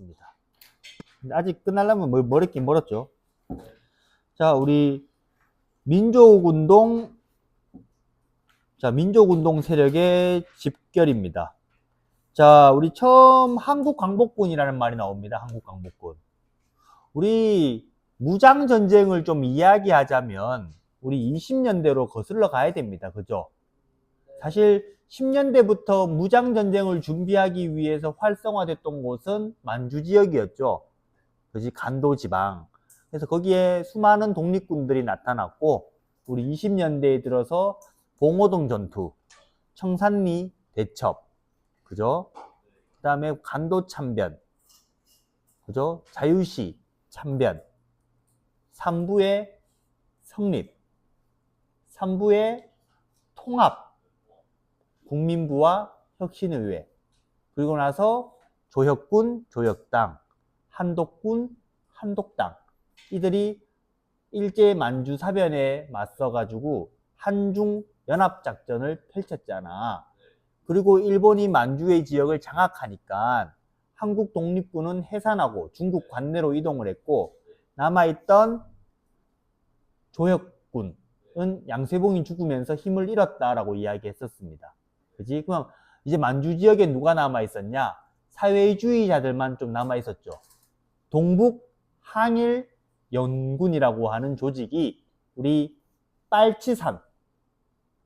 있습니다. 아직 끝나려면 멀었긴 멀었죠. 자, 우리 민족운동 세력의 집결입니다. 자, 우리 처음 한국광복군이라는 말이 나옵니다. 한국광복군. 우리 무장전쟁을 좀 이야기하자면 우리 20년대로 거슬러 가야 됩니다. 그죠? 사실 10년대부터 무장전쟁을 준비하기 위해서 활성화됐던 곳은 만주 지역이었죠. 그지? 간도 지방. 그래서 거기에 수많은 독립군들이 나타났고, 우리 20년대에 들어서 봉오동 전투, 청산리 대첩, 그죠? 그 다음에 간도 참변, 그죠? 자유시 참변, 삼부의 성립, 삼부의 통합, 국민부와 혁신의회, 그리고 나서 조혁군, 조혁당, 한독군, 한독당, 이들이 일제 만주 사변에 맞서가지고 한중 연합작전을 펼쳤잖아. 그리고 일본이 만주의 지역을 장악하니까 한국 독립군은 해산하고 중국 관내로 이동을 했고, 남아있던 조혁군은 양세봉이 죽으면서 힘을 잃었다라고 이야기했었습니다. 그지? 그럼 이제 만주 지역에 누가 남아있었냐? 사회주의자들만 좀 남아있었죠. 동북 항일 연군이라고 하는 조직이 우리 빨치산,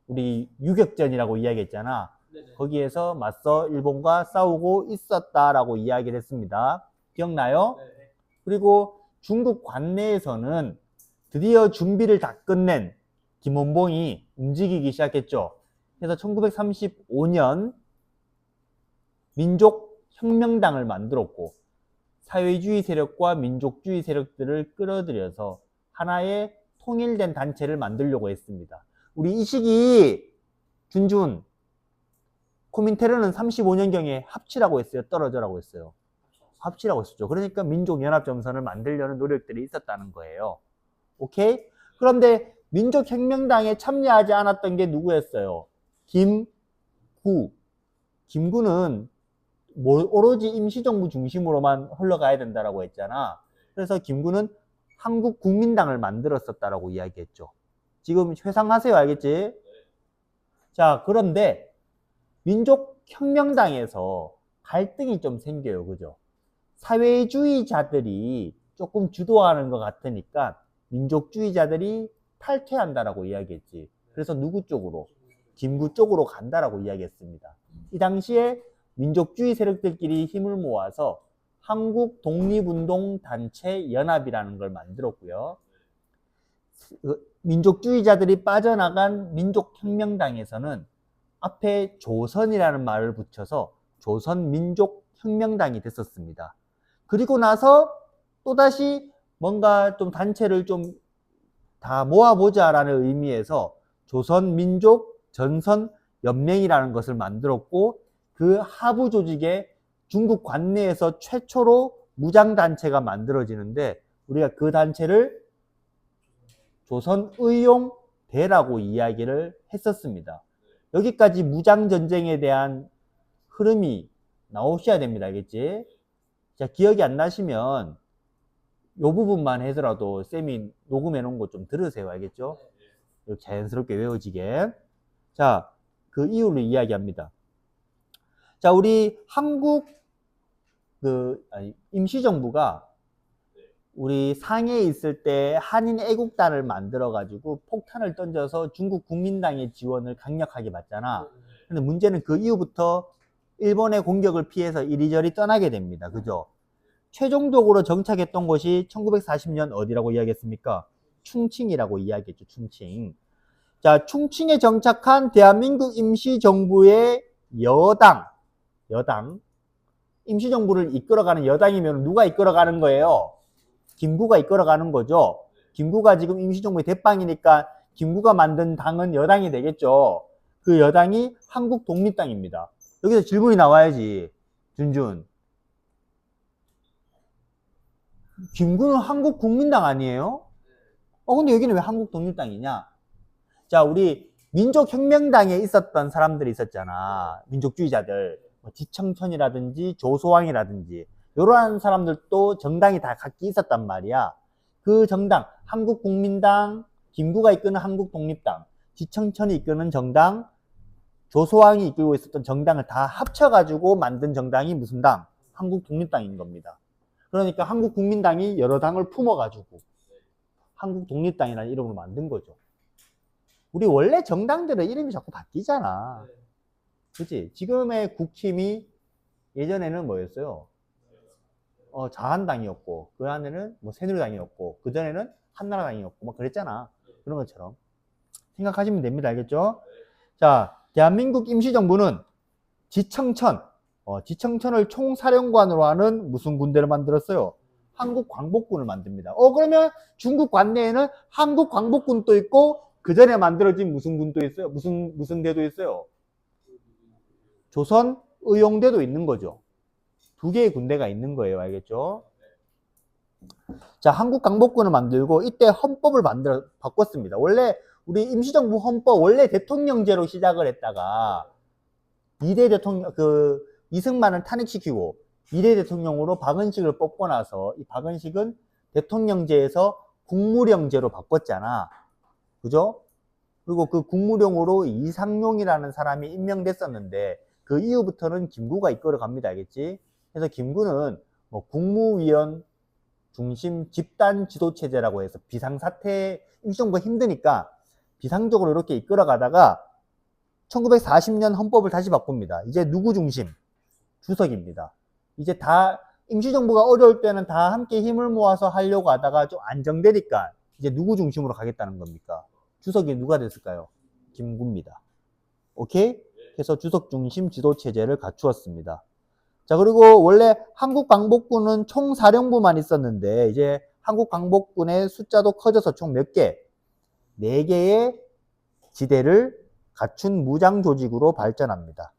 우리 유격전이라고 이야기했잖아. 거기에서 맞서 일본과 싸우고 있었다라고 이야기를 했습니다. 기억나요? 그리고 중국 관내에서는 드디어 준비를 다 끝낸 김원봉이 움직이기 시작했죠. 그래서 1935년 민족혁명당을 만들었고, 사회주의 세력과 민족주의 세력들을 끌어들여서 하나의 통일된 단체를 만들려고 했습니다. 우리 이 시기 준준 코민테르는 35년경에 합치라고 했어요? 떨어져라고 했어요? 합치라고 했었죠. 그러니까 민족연합정선을 만들려는 노력들이 있었다는 거예요. 오케이? 그런데 민족혁명당에 참여하지 않았던 게 누구였어요? 김구. 김구는 오로지 임시정부 중심으로만 흘러가야 된다라고 했잖아. 그래서 김구는 한국국민당을 만들었었다라고 이야기했죠. 지금 회상하세요. 알겠지? 자, 그런데 민족혁명당에서 갈등이 좀 생겨요. 그죠? 사회주의자들이 조금 주도하는 것 같으니까 민족주의자들이 탈퇴한다라고 이야기했지. 그래서 누구 쪽으로? 김구 쪽으로 간다라고 이야기했습니다. 이 당시에 민족주의 세력들끼리 힘을 모아서 한국 독립운동 단체 연합이라는 걸 만들었고요. 민족주의자들이 빠져나간 민족혁명당에서는 앞에 조선이라는 말을 붙여서 조선민족혁명당이 됐었습니다. 그리고 나서 또다시 뭔가 좀 단체를 좀 다 모아보자라는 의미에서 조선민족 전선연맹이라는 것을 만들었고, 그 하부 조직에 중국 관내에서 최초로 무장단체가 만들어지는데, 우리가 그 단체를 조선의용대라고 이야기를 했었습니다. 여기까지 무장전쟁에 대한 흐름이 나오셔야 됩니다. 알겠지? 자, 기억이 안 나시면 요 부분만 해서라도 쌤이 녹음해 놓은 거 좀 들으세요. 알겠죠? 자연스럽게 외워지게. 자, 그 이유를 이야기합니다. 자, 우리 한국 임시정부가 우리 상해에 있을 때 한인 애국단을 만들어 가지고 폭탄을 던져서 중국 국민당의 지원을 강력하게 받잖아. 근데 문제는 그 이후부터 일본의 공격을 피해서 이리저리 떠나게 됩니다. 그죠? 최종적으로 정착했던 곳이 1940년 어디라고 이야기했습니까? 충칭이라고 이야기했죠. 충칭. 자, 충칭에 정착한 대한민국 임시정부의 여당, 임시정부를 이끌어가는 여당이면 누가 이끌어가는 거예요? 김구가 이끌어가는 거죠. 김구가 지금 임시정부의 대빵이니까 김구가 만든 당은 여당이 되겠죠. 그 여당이 한국독립당입니다. 여기서 질문이 나와야지. 준준. 김구는 한국국민당 아니에요? 근데 여기는 왜 한국독립당이냐? 자, 우리 민족혁명당에 있었던 사람들이 있었잖아. 민족주의자들. 지청천이라든지 조소왕이라든지. 이러한 사람들도 정당이 다 각기 있었단 말이야. 그 정당, 한국국민당, 김구가 이끄는 한국독립당, 지청천이 이끄는 정당, 조소왕이 이끌고 있었던 정당을 다 합쳐가지고 만든 정당이 무슨 당? 한국독립당인 겁니다. 그러니까 한국국민당이 여러 당을 품어가지고 한국독립당이라는 이름으로 만든 거죠. 우리 원래 정당들은 이름이 자꾸 바뀌잖아. 그치? 지금의 국힘이 예전에는 뭐였어요? 자한당이었고, 그 안에는 뭐 새누리당이었고, 그 전에는 한나라당이었고, 막 그랬잖아. 그런 것처럼. 생각하시면 됩니다. 알겠죠? 자, 대한민국 임시정부는 지청천을 총사령관으로 하는 무슨 군대를 만들었어요? 한국광복군을 만듭니다. 그러면 중국 관내에는 한국광복군도 있고, 그 전에 만들어진 무슨 군도 있어요? 무슨 대도 있어요? 조선의용대도 있는 거죠. 두 개의 군대가 있는 거예요. 알겠죠? 자, 한국광복군을 만들고 이때 헌법을 바꿨습니다. 원래 우리 임시정부 헌법 원래 대통령제로 시작을 했다가 2대 대통령 이승만을 탄핵시키고 2대 대통령으로 박은식을 뽑고 나서 이 박은식은 대통령제에서 국무령제로 바꿨잖아. 그죠? 그리고 그 국무령으로 이상용이라는 사람이 임명됐었는데 그 이후부터는 김구가 이끌어 갑니다. 알겠지? 그래서 김구는 뭐 국무위원 중심 집단 지도 체제라고 해서 비상사태 임시정부가 힘드니까 비상적으로 이렇게 이끌어 가다가 1940년 헌법을 다시 바꿉니다. 이제 누구 중심? 주석입니다. 이제 다 임시정부가 어려울 때는 다 함께 힘을 모아서 하려고 하다가 좀 안정되니까 이제 누구 중심으로 가겠다는 겁니까? 주석이 누가 됐을까요? 김구입니다. 오케이? 그래서 주석 중심 지도 체제를 갖추었습니다. 자, 그리고 원래 한국광복군은 총사령부만 있었는데 이제 한국광복군의 숫자도 커져서 총 몇 개? 4개의 지대를 갖춘 무장조직으로 발전합니다.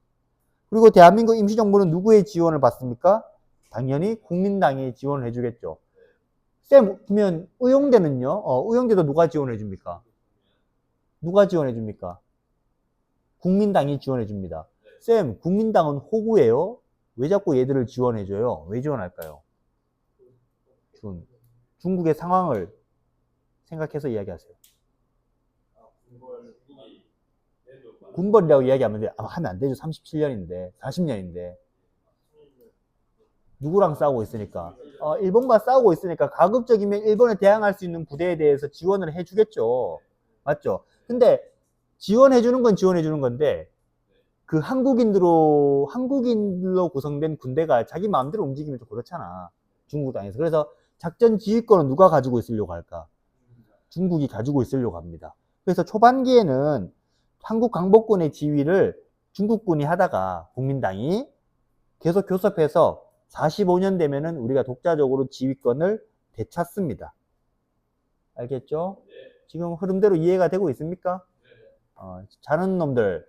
그리고 대한민국 임시정부는 누구의 지원을 받습니까? 당연히 국민당이 지원을 해주겠죠. 쌤, 그러면 의용대는요? 의용대도 누가 지원해 줍니까? 누가 지원해 줍니까? 국민당이 지원해 줍니다. 쌤, 국민당은 호구예요? 왜 자꾸 얘들을 지원해줘요? 왜 지원할까요? 중국의 상황을 생각해서 이야기하세요. 군벌이라고 이야기하면 하면 안 되죠. 37년인데, 40년인데. 누구랑 싸우고 있으니까? 일본과 싸우고 있으니까 가급적이면 일본에 대항할 수 있는 부대에 대해서 지원을 해주겠죠. 맞죠? 근데 지원해주는 건 지원해주는 건데 그 한국인들로 구성된 군대가 자기 마음대로 움직이면 좀 그렇잖아. 중국 땅에서. 그래서 작전 지휘권은 누가 가지고 있으려고 할까? 중국이 가지고 있으려고 합니다. 그래서 초반기에는 한국 광복군의 지휘를 중국군이 하다가 국민당이 계속 교섭해서 45년 되면은 우리가 독자적으로 지휘권을 되찾습니다. 알겠죠? 지금 흐름대로 이해가 되고 있습니까? 잘하는 놈들.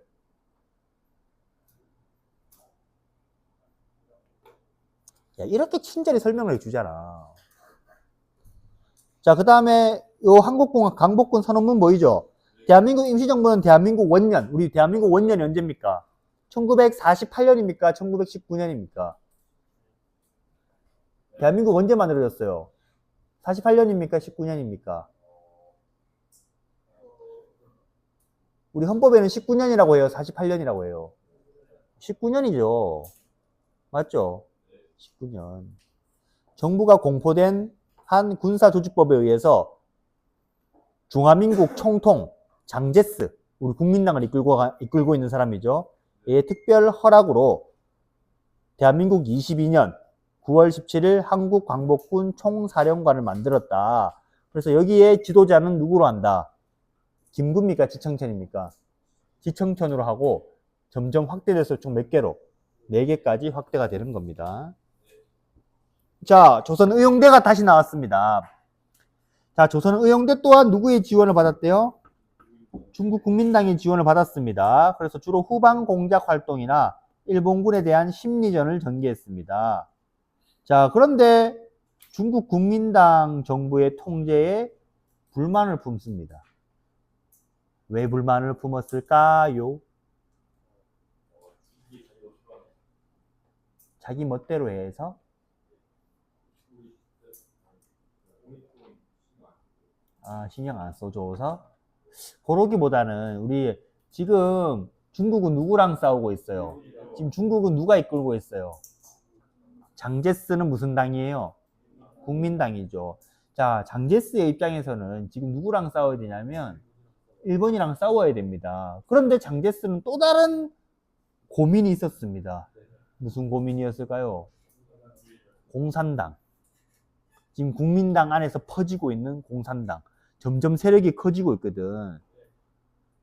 야, 이렇게 친절히 설명을 해주잖아. 자, 그 다음에 요 강복군 선언문 보이죠? 대한민국 임시정부는 대한민국 원년, 우리 대한민국 원년이 언제입니까? 1948년입니까? 1919년입니까? 대한민국 언제 만들어졌어요? 48년입니까? 19년입니까? 우리 헌법에는 19년이라고 해요? 48년이라고 해요? 19년이죠. 맞죠? 19년. 정부가 공포된 한 군사조직법에 의해서 중화민국 총통 장제스, 우리 국민당을 이끌고 있는 사람이죠. 의 특별 허락으로 대한민국 22년 9월 17일 한국광복군 총사령관을 만들었다. 그래서 여기에 지도자는 누구로 한다? 김구입니까? 지청천입니까? 지청천으로 하고 점점 확대돼서 총 몇 개로? 4개까지 확대가 되는 겁니다. 자, 조선의용대가 다시 나왔습니다. 자, 조선의용대 또한 누구의 지원을 받았대요? 중국 국민당의 지원을 받았습니다. 그래서 주로 후방 공작 활동이나 일본군에 대한 심리전을 전개했습니다. 자, 그런데 중국 국민당 정부의 통제에 불만을 품습니다. 왜 불만을 품었을까요? 자기 멋대로 해서 신경 안 써줘서 그러기보다는 우리 지금 중국은 누구랑 싸우고 있어요? 지금 중국은 누가 이끌고 있어요? 장제스는 무슨 당이에요? 국민당이죠. 자, 장제스의 입장에서는 지금 누구랑 싸워야 되냐면 일본이랑 싸워야 됩니다. 그런데 장제스는 또 다른 고민이 있었습니다. 무슨 고민이었을까요? 공산당. 지금 국민당 안에서 퍼지고 있는 공산당. 점점 세력이 커지고 있거든.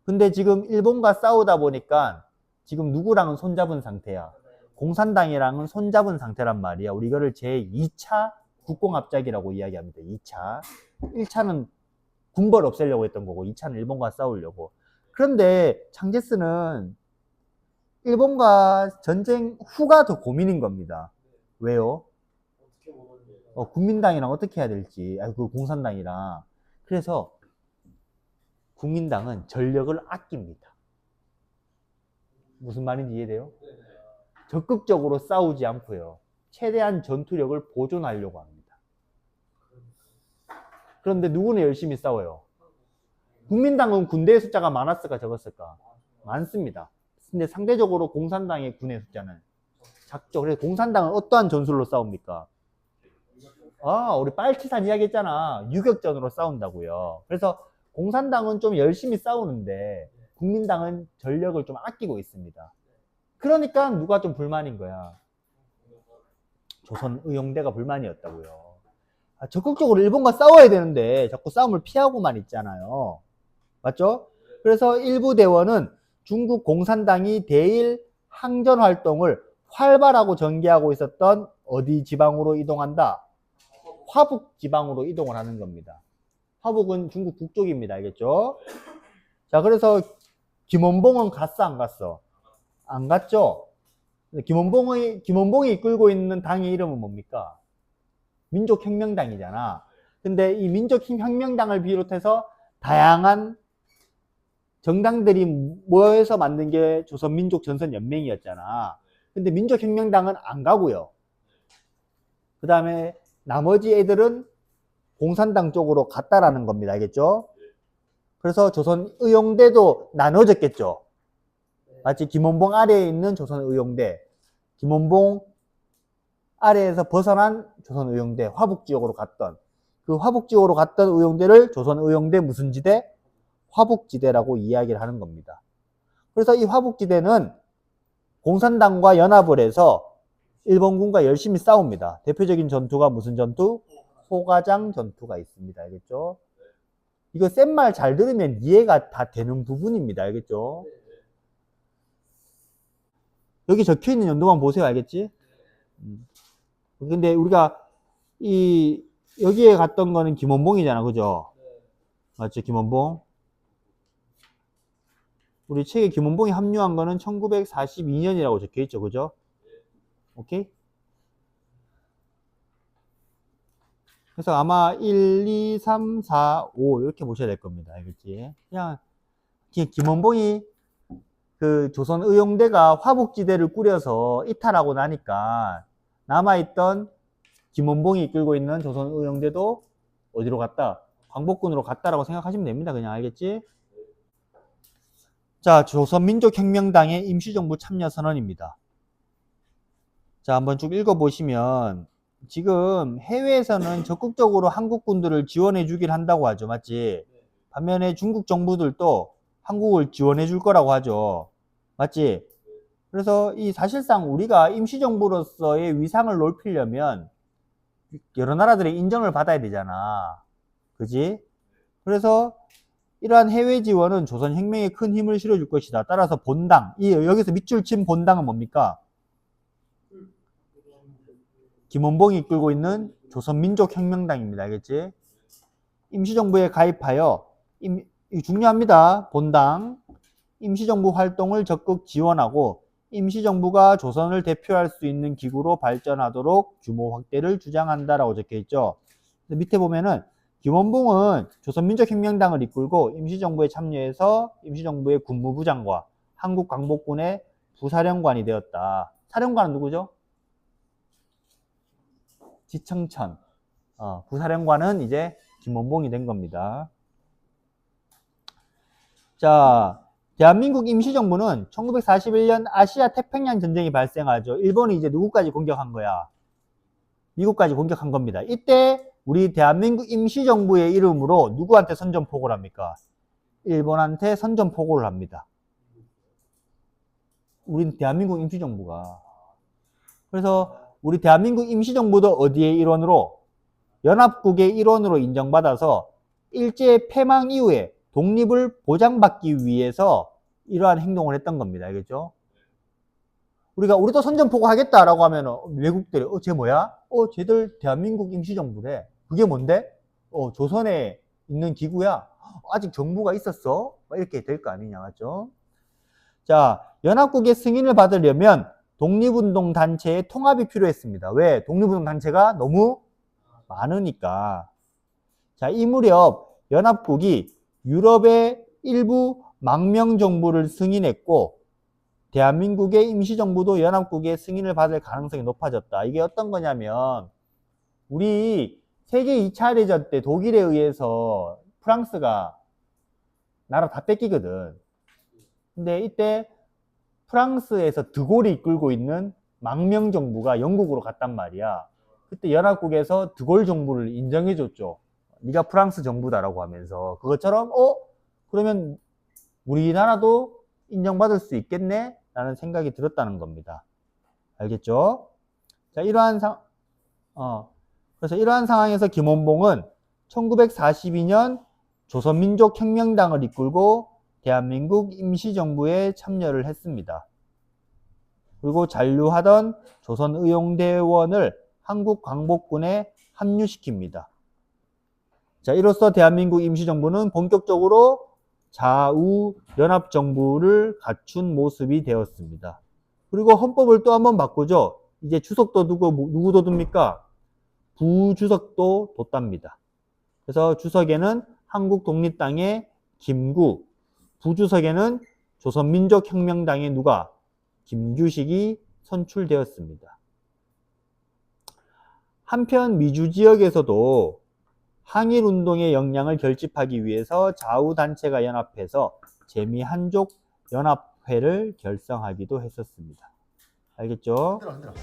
근데 지금 일본과 싸우다 보니까 지금 누구랑은 손잡은 상태야. 공산당이랑은 손잡은 상태란 말이야. 우리 이거를 제2차 국공합작이라고 이야기합니다. 2차. 1차는 군벌 없애려고 했던 거고 2차는 일본과 싸우려고. 그런데 장제스는 일본과 전쟁 후가 더 고민인 겁니다. 왜요? 국민당이랑 어떻게 해야 될지, 그 공산당이랑. 그래서 국민당은 전력을 아낍니다. 무슨 말인지 이해돼요? 적극적으로 싸우지 않고요. 최대한 전투력을 보존하려고 합니다. 그런데 누구는 열심히 싸워요? 국민당은 군대의 숫자가 많았을까 적었을까? 많습니다. 근데 상대적으로 공산당의 군의 숫자는 작죠. 그래서 공산당은 어떠한 전술로 싸웁니까? 우리 빨치산 이야기했잖아. 유격전으로 싸운다고요. 그래서 공산당은 좀 열심히 싸우는데 국민당은 전력을 좀 아끼고 있습니다. 그러니까 누가 좀 불만인 거야. 조선의용대가 불만이었다고요. 적극적으로 일본과 싸워야 되는데 자꾸 싸움을 피하고만 있잖아요. 맞죠? 그래서 일부 대원은 중국 공산당이 대일 항전 활동을 활발하고 전개하고 있었던 어디 지방으로 이동한다? 화북 지방으로 이동을 하는 겁니다. 화북은 중국 북쪽입니다. 알겠죠? 자, 그래서 김원봉은 갔어, 안 갔어? 안 갔죠? 김원봉이 이끌고 있는 당의 이름은 뭡니까? 민족혁명당이잖아. 근데 이 민족혁명당을 비롯해서 다양한 정당들이 모여서 만든 게 조선민족전선연맹이었잖아. 근데 민족혁명당은 안 가고요. 그 다음에 나머지 애들은 공산당 쪽으로 갔다라는 겁니다. 알겠죠? 그래서 조선의용대도 나눠졌겠죠. 마치 김원봉 아래에 있는 조선의용대, 김원봉 아래에서 벗어난 조선의용대, 화북지역으로 갔던, 그 화북지역으로 갔던 의용대를 조선의용대 무슨 지대? 화북지대라고 이야기를 하는 겁니다. 그래서 이 화북지대는 공산당과 연합을 해서 일본군과 열심히 싸웁니다. 대표적인 전투가 무슨 전투? 소가장 전투가 있습니다. 알겠죠? 이거 센 말 잘 들으면 이해가 다 되는 부분입니다. 알겠죠? 여기 적혀있는 연도만 보세요. 알겠지? 근데 우리가 여기에 갔던 거는 김원봉이잖아. 그죠? 맞죠? 김원봉. 우리 책에 김원봉이 합류한 거는 1942년이라고 적혀있죠. 그죠? 오케이? 그래서 아마 1, 2, 3, 4, 5 이렇게 보셔야 될 겁니다. 알겠지? 그냥 김원봉이 그 조선의용대가 화북지대를 꾸려서 이탈하고 나니까 남아있던 김원봉이 이끌고 있는 조선의용대도 어디로 갔다? 광복군으로 갔다라고 생각하시면 됩니다. 그냥 알겠지? 자, 조선민족혁명당의 임시정부 참여선언입니다. 자, 한번 쭉 읽어보시면 지금 해외에서는 적극적으로 한국군들을 지원해 주길 한다고 하죠. 맞지? 반면에 중국 정부들도 한국을 지원해 줄 거라고 하죠. 맞지? 그래서 이 사실상 우리가 임시정부로서의 위상을 높이려면 여러 나라들의 인정을 받아야 되잖아. 그지? 그래서 이러한 해외 지원은 조선혁명에 큰 힘을 실어줄 것이다. 따라서 본당, 여기서 밑줄 친 본당은 뭡니까? 김원봉이 이끌고 있는 조선민족혁명당입니다. 알겠지? 임시정부에 가입하여, 중요합니다. 본당. 임시정부 활동을 적극 지원하고 임시정부가 조선을 대표할 수 있는 기구로 발전하도록 규모 확대를 주장한다라고 적혀있죠. 밑에 보면은 김원봉은 조선민족혁명당을 이끌고 임시정부에 참여해서 임시정부의 군무부장과 한국광복군의 부사령관이 되었다. 사령관은 누구죠? 지청천. 부사령관은 이제 김원봉이 된 겁니다. 자, 대한민국 임시정부는 1941년 아시아 태평양 전쟁이 발생하죠. 일본이 이제 누구까지 공격한 거야? 미국까지 공격한 겁니다. 이때 우리 대한민국 임시정부의 이름으로 누구한테 선전포고를 합니까? 일본한테 선전포고를 합니다. 우린 대한민국 임시정부가. 그래서 우리 대한민국 임시정부도 어디의 일원으로? 연합국의 일원으로 인정받아서 일제 패망 이후에 독립을 보장받기 위해서 이러한 행동을 했던 겁니다. 알겠죠? 우리도 선전포고 하겠다라고 하면 외국들이 쟤 뭐야? 쟤들 대한민국 임시정부래. 그게 뭔데? 조선에 있는 기구야. 아직 정부가 있었어? 이렇게 될 거 아니냐, 맞죠? 자, 연합국의 승인을 받으려면 독립운동 단체의 통합이 필요했습니다. 왜? 독립운동 단체가 너무 많으니까. 자, 이 무렵 연합국이 유럽의 일부 망명 정부를 승인했고 대한민국의 임시정부도 연합국의 승인을 받을 가능성이 높아졌다. 이게 어떤 거냐면 우리 세계 2차 대전 때 독일에 의해서 프랑스가 나라 다 뺏기거든. 근데 이때 프랑스에서 드골이 이끌고 있는 망명 정부가 영국으로 갔단 말이야. 그때 연합국에서 드골 정부를 인정해줬죠. 네가 프랑스 정부다라고 하면서 그것처럼 그러면 우리나라도 인정받을 수 있겠네? 라는 생각이 들었다는 겁니다. 알겠죠? 자, 그래서 이러한 상황에서 김원봉은 1942년 조선민족혁명당을 이끌고 대한민국 임시정부에 참여를 했습니다. 그리고 잔류하던 조선의용대원을 한국광복군에 합류시킵니다. 자, 이로써 대한민국 임시정부는 본격적으로 좌우 연합정부를 갖춘 모습이 되었습니다. 그리고 헌법을 또 한번 바꾸죠. 이제 주석도 누구 돋습니까? 부주석도 돋답니다. 그래서 주석에는 한국독립당의 김구, 부주석에는 조선민족혁명당의 누가? 김규식이 선출되었습니다. 한편 미주 지역에서도 항일운동의 역량을 결집하기 위해서 좌우단체가 연합해서 재미한족 연합회를 결성하기도 했었습니다. 알겠죠? 흔들어.